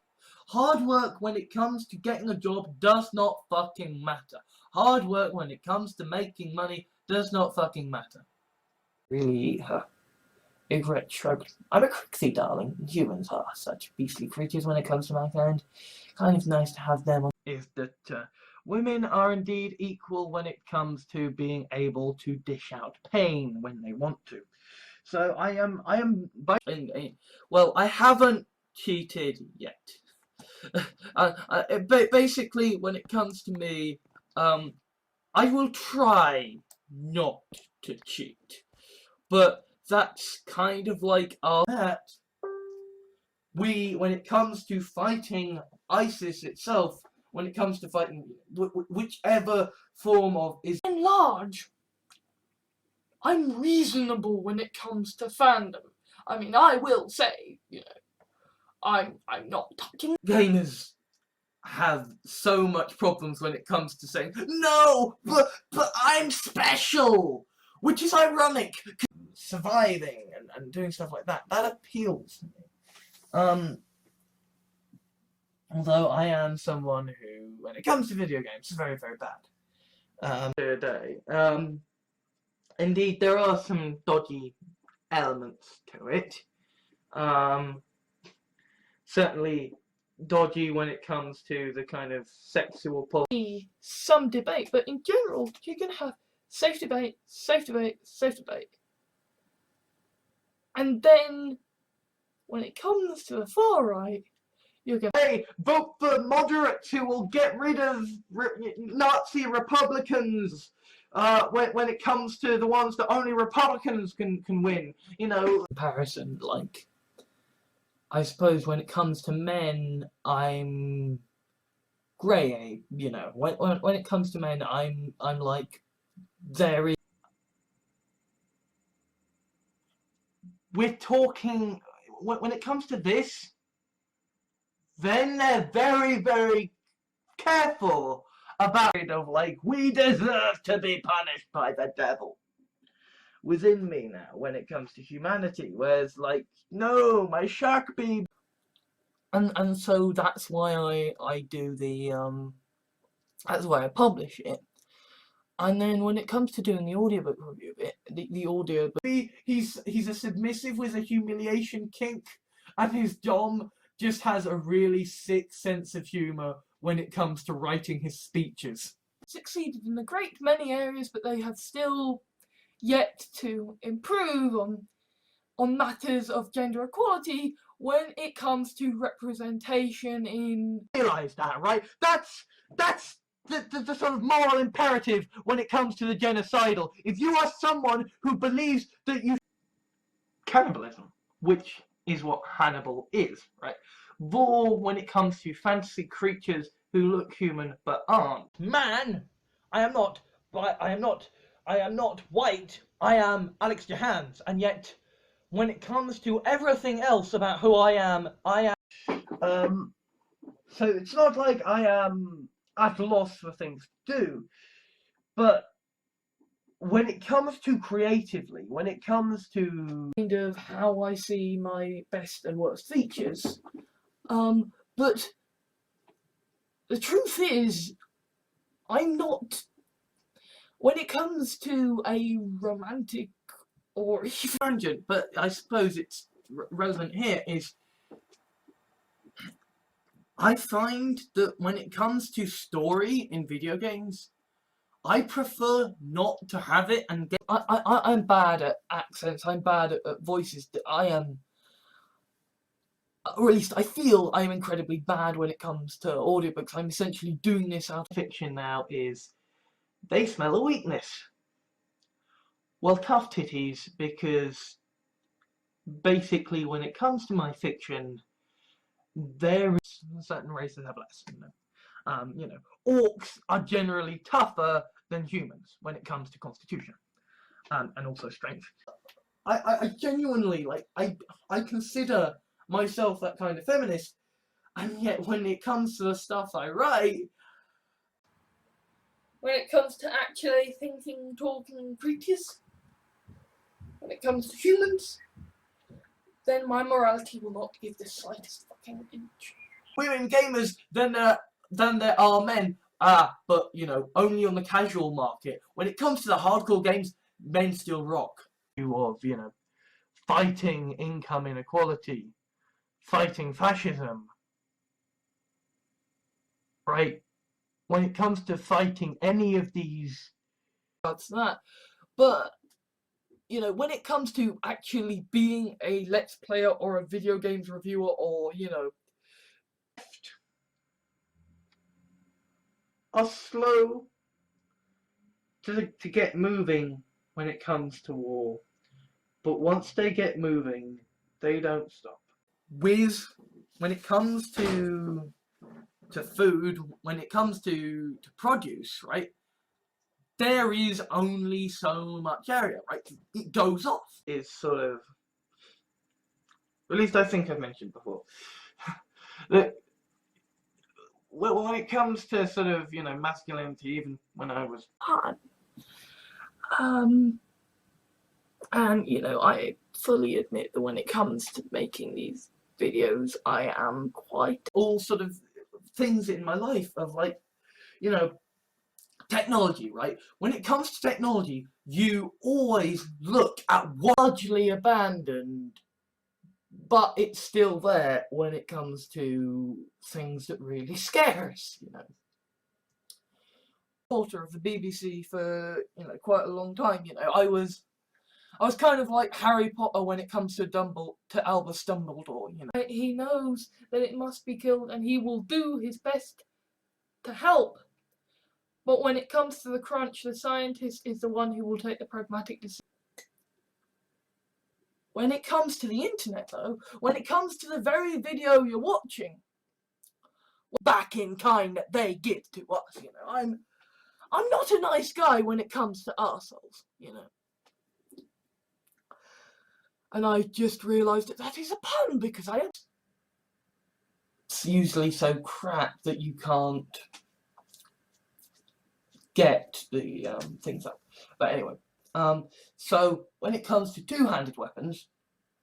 Hard work when it comes to getting a job does not fucking matter. Hard work when it comes to making money does not fucking matter. Really eat her. Igret shrugged. I'm a Crixie, darling. Humans are such beastly creatures when it comes to mankind. Kind of nice to have them on. Is that women are indeed equal when it comes to being able to dish out pain when they want to. So I am well, I haven't cheated yet. Basically, when it comes to me, I will try not to cheat, but that's kind of like that. When it comes to fighting ISIS itself, when it comes to fighting whichever form of is in large, I'm reasonable when it comes to fandom. I mean, I will say, you know, I'm not touching. Gamers have so much problems when it comes to saying, no, but I'm special, which is ironic. Surviving and doing stuff like that appeals to me. Although I am someone who, when it comes to video games, is very, very bad. Today. Indeed, there are some dodgy elements to it. Certainly dodgy when it comes to the kind of sexual policy. Some debate, but in general, you can have safe debate, safe debate, safe debate. And then, when it comes to the far right, you can hey, vote for moderates who will get rid of Nazi Republicans. When it comes to the ones that only Republicans can win, you know. Comparison, like, I suppose when it comes to men, I'm grey, you know. When it comes to men, I'm like, there is. We're talking when it comes to this, then they're very, very careful about it of like, we deserve to be punished by the devil within me now when it comes to humanity, whereas like, no, my shark babe. And so that's why I do the that's why I publish it. And then when it comes to doing the audiobook review of it, the audiobook, he's a submissive with a humiliation kink, and his dom just has a really sick sense of humour when it comes to writing his speeches. Succeeded in a great many areas, but they have still yet to improve on matters of gender equality when it comes to representation in... Realise that, right? That's the sort of moral imperative when it comes to the genocidal. If you are someone who believes that you... Cannibalism, which is what Hannibal is, right? Vor when it comes to fantasy creatures who look human but aren't. Man, I am not white, I am Alex Jahans, and yet when it comes to everything else about who I am, so it's not like I am at a loss for things to do, but when it comes to creatively, when it comes to kind of how I see my best and worst features, but the truth is, I'm not, when it comes to a romantic or tangent, but I suppose it's relevant here, is I find that when it comes to story in video games, I prefer not to have it and get... I'm bad at accents, I'm bad at voices. or at least I feel I'm incredibly bad when it comes to audiobooks. I'm essentially doing this out of Fiction now is they smell a weakness. Well, tough titties, because basically when it comes to my fiction, there is certain races have less. Orcs are generally tougher than humans when it comes to constitution, and also strength. I genuinely, I consider myself that kind of feminist, and yet when it comes to the stuff I write, when it comes to actually thinking, talking creatures, when it comes to humans, then my morality will not give the slightest fucking inch. Women gamers than there are men. But only on the casual market. When it comes to the hardcore games, men still rock. Of fighting income inequality, fighting fascism, right? When it comes to fighting any of these, that's that. But when it comes to actually being a Let's Player or a video games reviewer, or are slow to get moving when it comes to war. But once they get moving, they don't stop. When it comes to food, when it comes to produce, right? There is only so much area, right? It goes off. Is sort of, at least I think I've mentioned before, that when it comes to sort of masculinity, even when I was and I fully admit that when it comes to making these videos, I am quite all sort of things in my life of technology, right? When it comes to technology, you always look at what's largely abandoned, but it's still there when it comes to things that really scare us, Reporter of the BBC for quite a long time. I was kind of like Harry Potter when it comes to Albus Dumbledore. He knows that it must be killed, and he will do his best to help. But when it comes to the crunch, the scientist is the one who will take the pragmatic decision. When it comes to the internet, though, when it comes to the very video you're watching, back in kind that they give to us, I'm not a nice guy when it comes to arseholes, And I just realised that is a pun, because it's usually so crap that you can't get the things up. But anyway, so when it comes to two-handed weapons,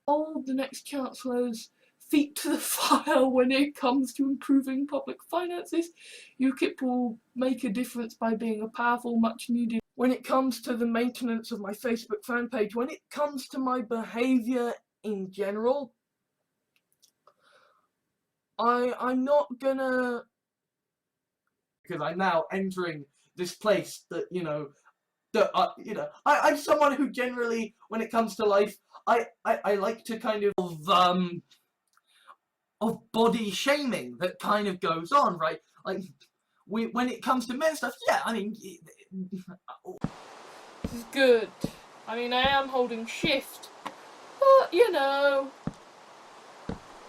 hold the next Chancellor's feet to the fire when it comes to improving public finances. UKIP will make a difference by being a powerful, much needed. When it comes to the maintenance of my Facebook fan page, when it comes to my behaviour in general, I'm not gonna, because I'm now entering this place that I'm someone who generally, when it comes to life, I like to kind of body shaming that kind of goes on, right? Like when it comes to men stuff, yeah, I mean, this is good. I mean, I am holding shift, but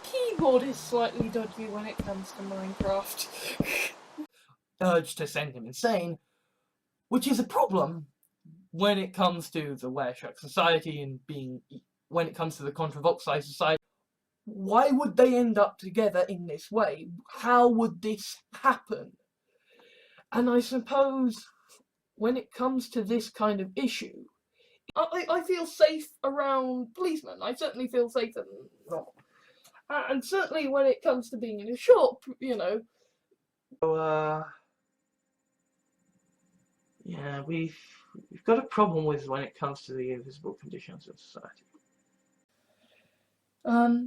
keyboard is slightly dodgy when it comes to Minecraft. Urge to send him insane, which is a problem when it comes to the Wereshark Society and when it comes to the Controvoxai Society. Why would they end up together in this way? How would this happen? And I suppose when it comes to this kind of issue, I feel safe around policemen. I certainly feel safer than not. And certainly when it comes to being in a shop, So, yeah, we've got a problem with when it comes to the invisible conditions of society.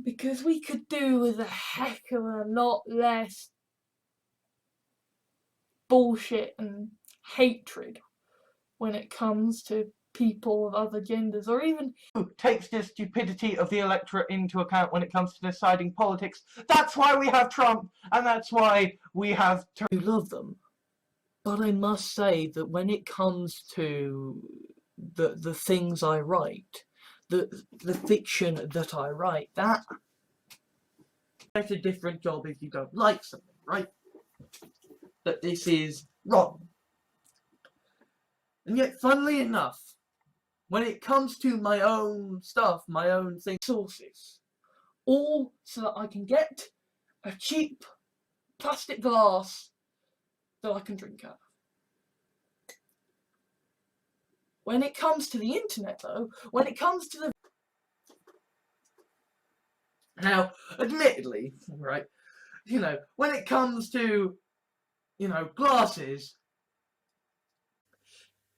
Because we could do with a heck of a lot less bullshit and hatred when it comes to people of other genders, or even takes the stupidity of the electorate into account when it comes to deciding politics. That's why we have Trump, and that's why we have who love them. But I must say that when it comes to the things I write, the fiction that I write, that it's a different job if you don't like something, right? That this is wrong. And yet, funnily enough, when it comes to my own stuff, my own sources, all so that I can get a cheap plastic glass that I can drink out of. When it comes to the internet, though, when it comes to the... Now, admittedly, right, you know, when it comes to, you know, glasses,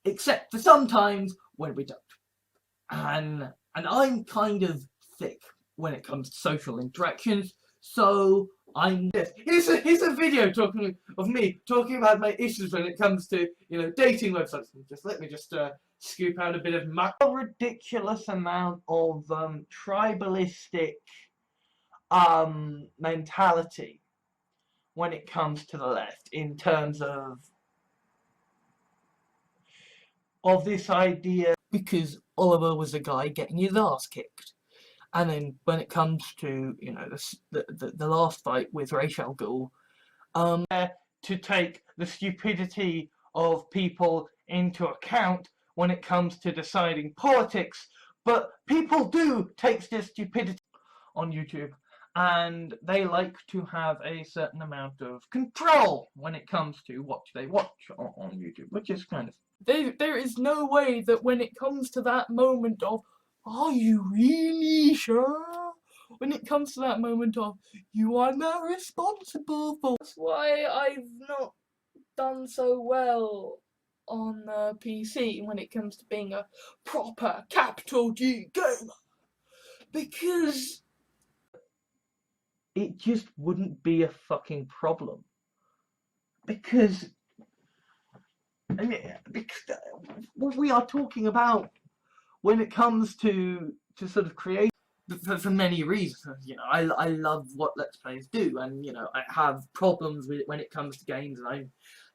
except for sometimes when we don't. And I'm kind of thick when it comes to social interactions, so I'm this. Here's a video talking of me talking about my issues when it comes to, you know, dating websites. Let me scoop out a bit of a ridiculous amount of tribalistic mentality when it comes to the left in terms of this idea, because Oliver was a guy getting his ass kicked. And then when it comes to, you know, the last fight with Ra's al Ghul, to take the stupidity of people into account when it comes to deciding politics, but people do take this stupidity on YouTube, and they like to have a certain amount of control when it comes to what they watch on YouTube, which is kind of... There is no way that when it comes to that moment of, are you really sure? When it comes to that moment of, you are now responsible for... That's why I've not done so well on PC when it comes to being a proper capital G gamer. Because it just wouldn't be a fucking problem. Because what we are talking about when it comes to sort of create, for many reasons, you know, I love what Let's Plays do, and, you know, I have problems with it when it comes to games, and I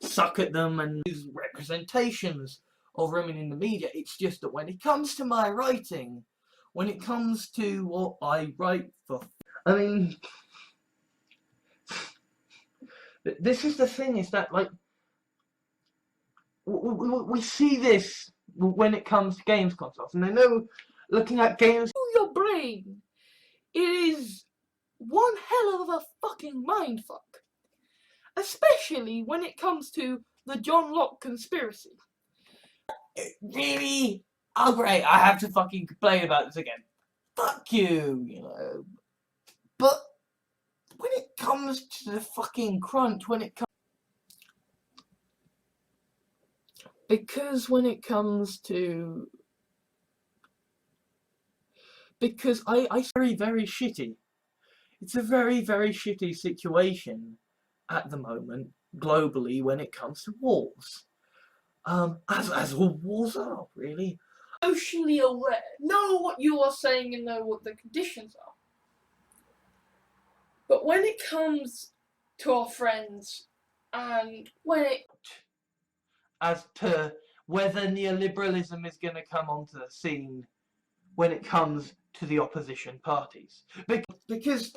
suck at them, and use representations of women in the media. It's just that when it comes to my writing, when it comes to what I write for, I mean, this is the thing, is that, like, we see this when it comes to games consoles, and I know looking at games your brain, it is one hell of a fucking mindfuck, especially when it comes to the John Locke conspiracy. Really? Oh great, I have to fucking complain about this again. Fuck you, you know. But when it comes to the fucking crunch, when it comes... Because when it comes to... Because I very, very shitty. It's a very, very shitty situation at the moment, globally, when it comes to wars. As all wars are, really. Socially aware, know what you are saying and know what the conditions are. But when it comes to our friends, and when it... as to whether neoliberalism is going to come onto the scene when it comes to the opposition parties. Because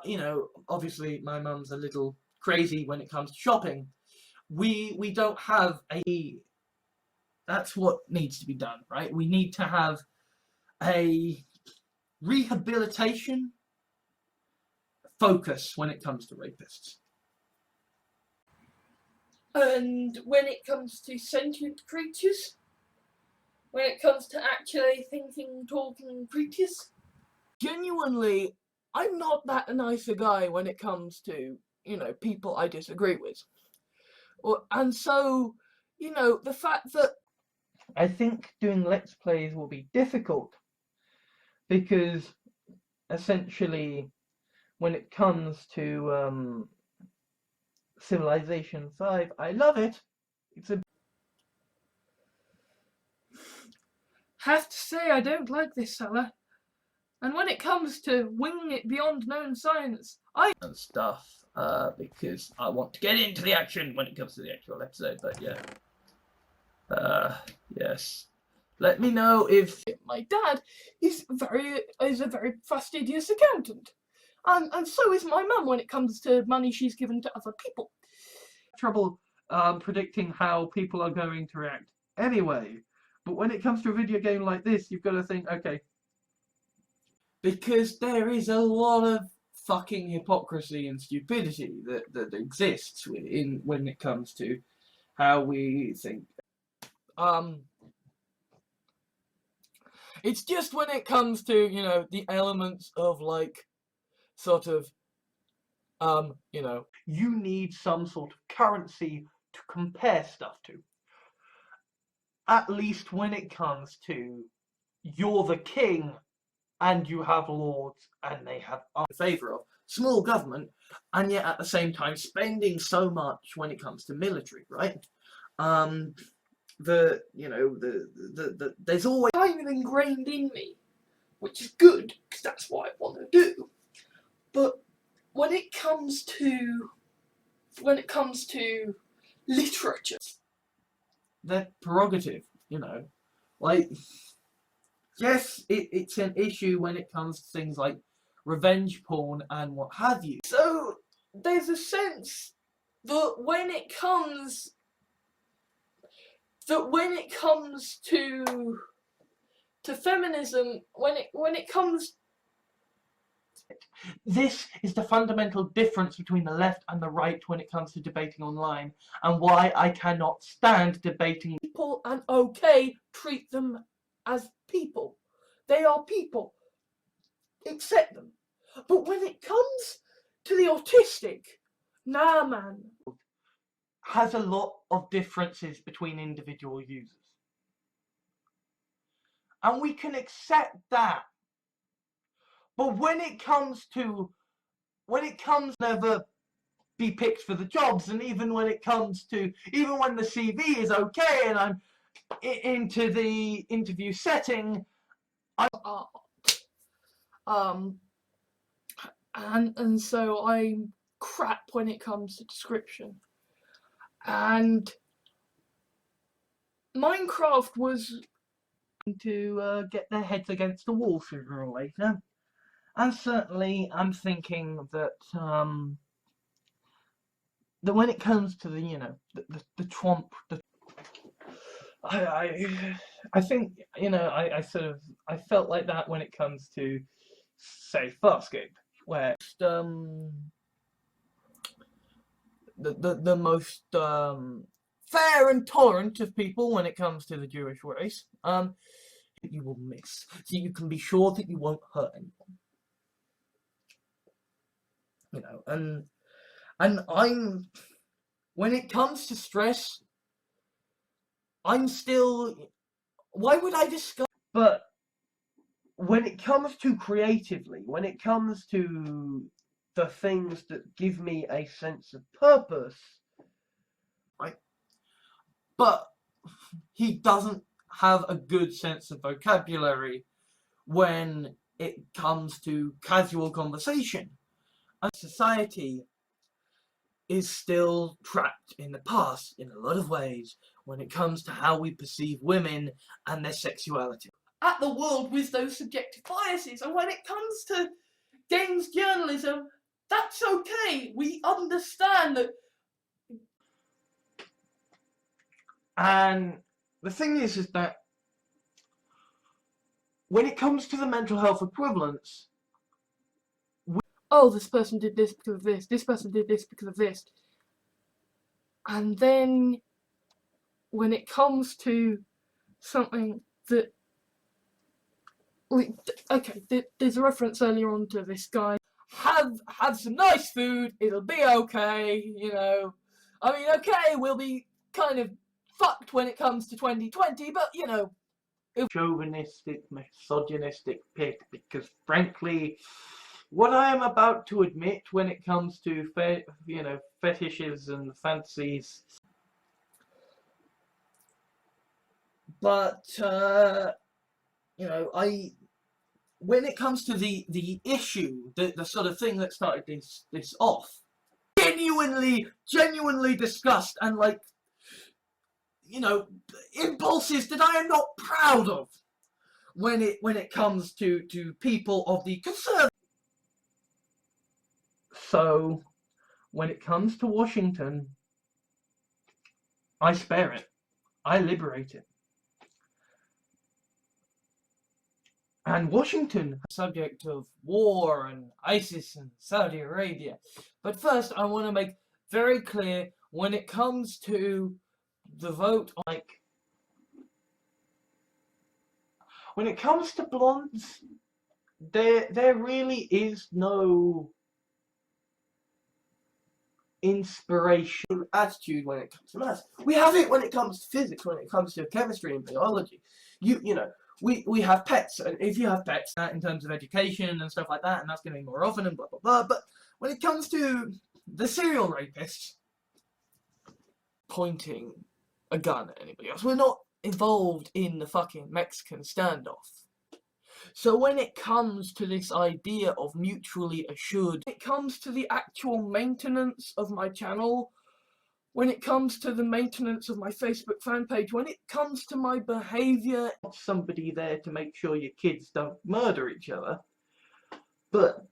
you know, obviously my mum's a little crazy when it comes to shopping. We don't have a... That's what needs to be done, right? We need to have a rehabilitation focus when it comes to rapists. And when it comes to sentient creatures, when it comes to actually thinking, talking creatures, genuinely, I'm not that nice a guy when it comes to, you know, people I disagree with. And so, you know, the fact that I think doing Let's Plays will be difficult, because essentially when it comes to Civilization 5, I love it. It's a... have to say I don't like this fella. And when it comes to winging it beyond known science, and stuff, because I want to get into the action when it comes to the actual episode, but yeah. Yes. Let me know if... My dad is a very fastidious accountant. And so is my mum when it comes to money she's given to other people. Trouble predicting how people are going to react anyway. But when it comes to a video game like this, you've got to think, okay. Because there is a lot of fucking hypocrisy and stupidity that exists when it comes to how we think. It's just when it comes to, you know, the elements of, like, sort of, you know. You need some sort of currency to compare stuff to. At least when it comes to you're the king and you have lords and they have in favour of small government, and yet at the same time spending so much when it comes to military, right? There's always kind of ingrained in me, which is good because that's what I want to do. But when it comes to literature, their prerogative, you know, like, yes, it's an issue when it comes to things like revenge porn and what have you. So there's a sense that when it comes to feminism, when it comes, this is the fundamental difference between the left and the right when it comes to debating online, and why I cannot stand debating people, and okay, treat them as people. They are people. Accept them. But when it comes to the autistic, nah, man. Has a lot of differences between individual users. And we can accept that. But when it comes never be picked for the jobs, and even when the CV is okay and I'm into the interview setting, and so I'm crap when it comes to description. And Minecraft was to get their heads against the wall sooner or later. And certainly I'm thinking that that when it comes to the Trump, I think, you know, I felt like that when it comes to, say, Farscape, where the most fair and tolerant of people when it comes to the Jewish race, you will miss, so you can be sure that you won't hurt anyone. You know, and I'm, when it comes to stress, I'm still, why would I discuss? But when it comes to creatively, when it comes to the things that give me a sense of purpose, right? But he doesn't have a good sense of vocabulary when it comes to casual conversation. And society is still trapped in the past in a lot of ways when it comes to how we perceive women and their sexuality. At the world with those subjective biases, and when it comes to games journalism, that's okay. We understand that. And the thing is that when it comes to the mental health equivalence, oh, this person did this because of this person did this because of this. And then when it comes to something that, okay, there's a reference earlier on to this guy, have some nice food, it'll be okay, you know. I mean, okay, we'll be kind of fucked when it comes to 2020, but, you know. Chauvinistic, misogynistic pig, because frankly, what I am about to admit when it comes to fetishes and fantasies, but you know, when it comes to the issue, the sort of thing that started this off, genuinely disgust and, like, you know, impulses that I am not proud of when it comes to people of the conservative. So when it comes to Washington, I spare it. I liberate it. And Washington, subject of war and ISIS and Saudi Arabia. But first, I want to make very clear, when it comes to the vote, like, when it comes to blondes, there really is no inspiration attitude when it comes to maths. We have it when it comes to physics, when it comes to chemistry and biology. You know, we have pets, and if you have pets, in terms of education and stuff like that, and that's going to be more often and blah blah blah. But when it comes to the serial rapists pointing a gun at anybody else, we're not involved in the fucking Mexican standoff. So when it comes to this idea of mutually assured, when it comes to the actual maintenance of my channel, when it comes to the maintenance of my Facebook fan page, when it comes to my behaviour, somebody there to make sure your kids don't murder each other, but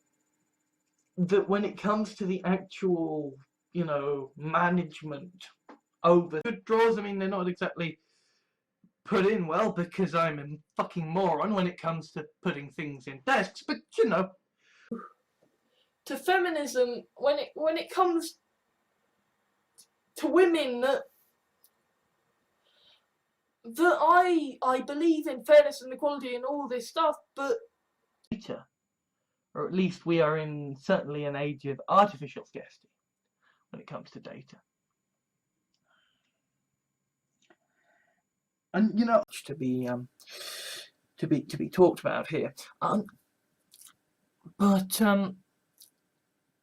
that when it comes to the actual, you know, management over good draws, I mean, they're not exactly put in well because I'm a fucking moron when it comes to putting things in desks, but you know. To feminism, when it comes to women, that I believe in fairness and equality and all this stuff, but data, or at least we are in certainly an age of artificial scarcity when it comes to data. And you know, to be talked about here. But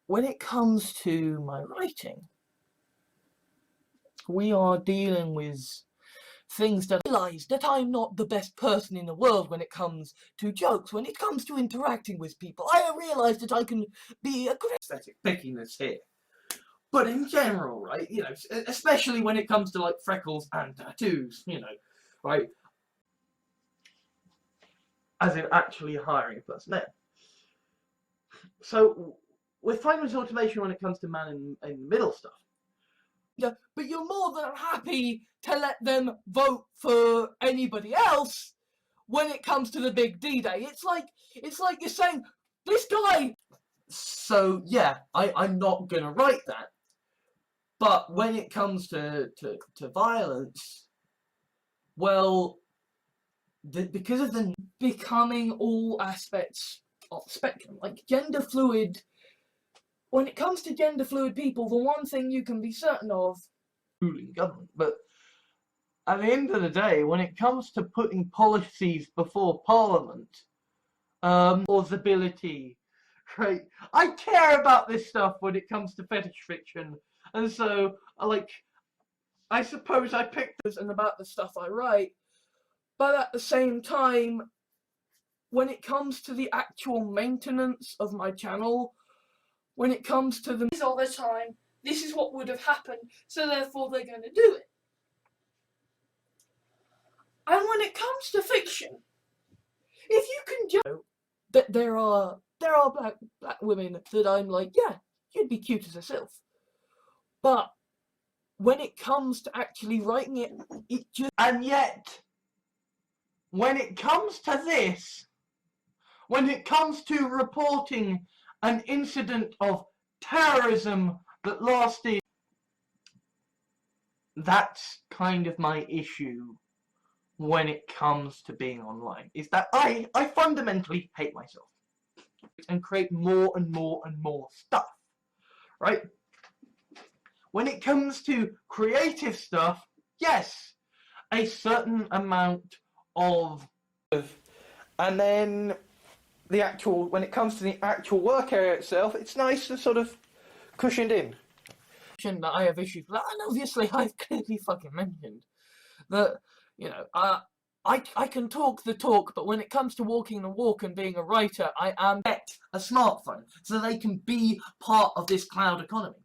when it comes to my writing, we are dealing with things that I realise that I'm not the best person in the world when it comes to jokes, when it comes to interacting with people. I realise that I can be a great aesthetic pickiness here. But in general, right, you know, especially when it comes to, like, freckles and tattoos, you know, right, as in actually hiring personnel. So with finance automation when it comes to man in middle stuff. Yeah, but you're more than happy to let them vote for anybody else when it comes to the big D-Day. It's like you're saying, this guy. So yeah, I'm not gonna write that. But when it comes to violence, well, because of the becoming all aspects of the spectrum, like gender fluid, when it comes to gender fluid people, the one thing you can be certain of, ruling government, but at the end of the day, when it comes to putting policies before Parliament, plausibility, right? I care about this stuff when it comes to fetish fiction, and so, I suppose I picked this and about the stuff I write, but at the same time, when it comes to the actual maintenance of my channel, when it comes to the all the time, this is what would have happened, so therefore they're going to do it. And when it comes to fiction, if you can just that there are black women that I'm like, yeah, you'd be cute as a sylph. But when it comes to actually writing it, it just... And yet, when it comes to this, when it comes to reporting an incident of terrorism that lasted, that's kind of my issue when it comes to being online, is that I fundamentally hate myself and create more and more and more stuff, right? When it comes to creative stuff, yes, a certain amount of, and then the actual, when it comes to the actual work area itself, it's nice and sort of cushioned in. That I have issues with that, and obviously I've clearly fucking mentioned that, you know, I can talk the talk, but when it comes to walking the walk and being a writer, I am get a smartphone so they can be part of this cloud economy.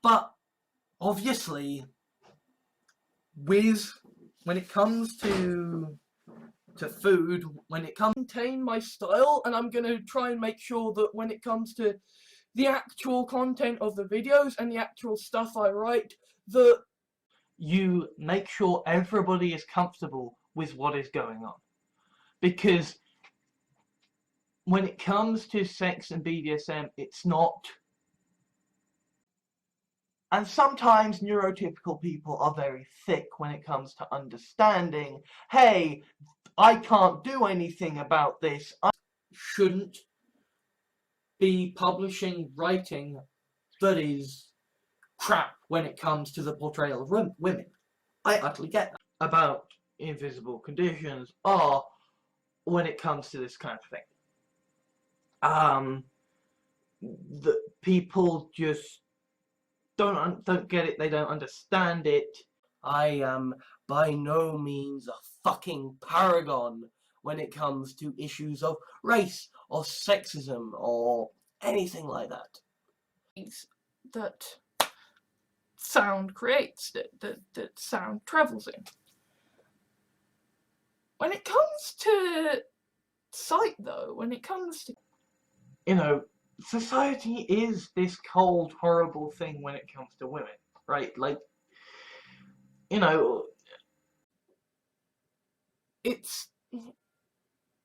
But obviously, when it comes to food, when it comes maintain my style, and I'm gonna try and make sure that when it comes to the actual content of the videos and the actual stuff I write, that you make sure everybody is comfortable with what is going on. Because when it comes to sex and BDSM, it's not. And sometimes neurotypical people are very thick when it comes to understanding, hey, I can't do anything about this. I shouldn't be publishing writing that is crap when it comes to the portrayal of women. I utterly get that. About invisible conditions are when it comes to this kind of thing. The people just don't get it, they don't understand it. I am by no means a fucking paragon when it comes to issues of race or sexism or anything like that. that sound creates, that sound travels in. When it comes to sight, though, when it comes to, you know, society is this cold, horrible thing when it comes to women, right? Like, you know, it's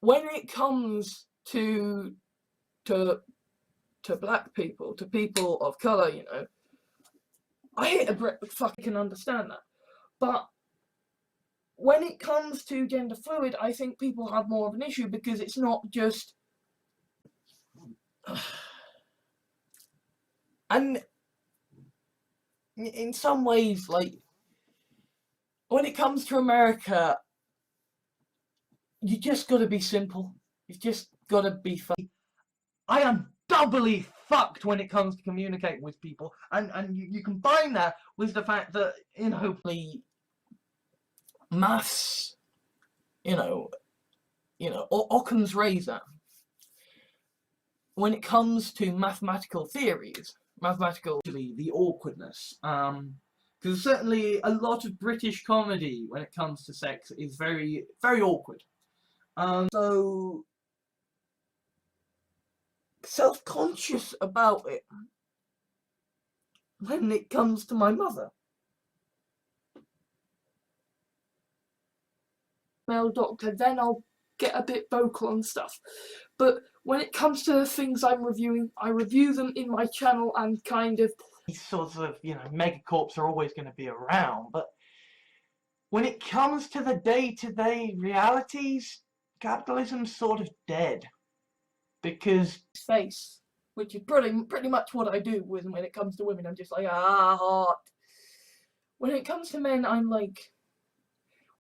when it comes to black people, to people of color, you know, I hit a brick. Fuck, I can understand that, but when it comes to gender fluid, I think people have more of an issue because it's not just. And in some ways, like, when it comes to America, you just gotta be simple. You just gotta be fun. I am doubly fucked when it comes to communicating with people, and you combine that with the fact that, you know, Maths, you know, Occam's razor. When it comes to mathematical theories, the awkwardness, because certainly a lot of British comedy when it comes to sex is very, very awkward. So self-conscious about it when it comes to my mother. Male doctor, then I'll get a bit vocal and stuff. But when it comes to the things I'm reviewing, I review them in my channel and kind of. These sorts of, you know, megacorps are always going to be around, but when it comes to the day-to-day realities, capitalism's sort of dead. Because Face, which is pretty much what I do when it comes to women. I'm just like, ah, hot. When it comes to men, I'm like,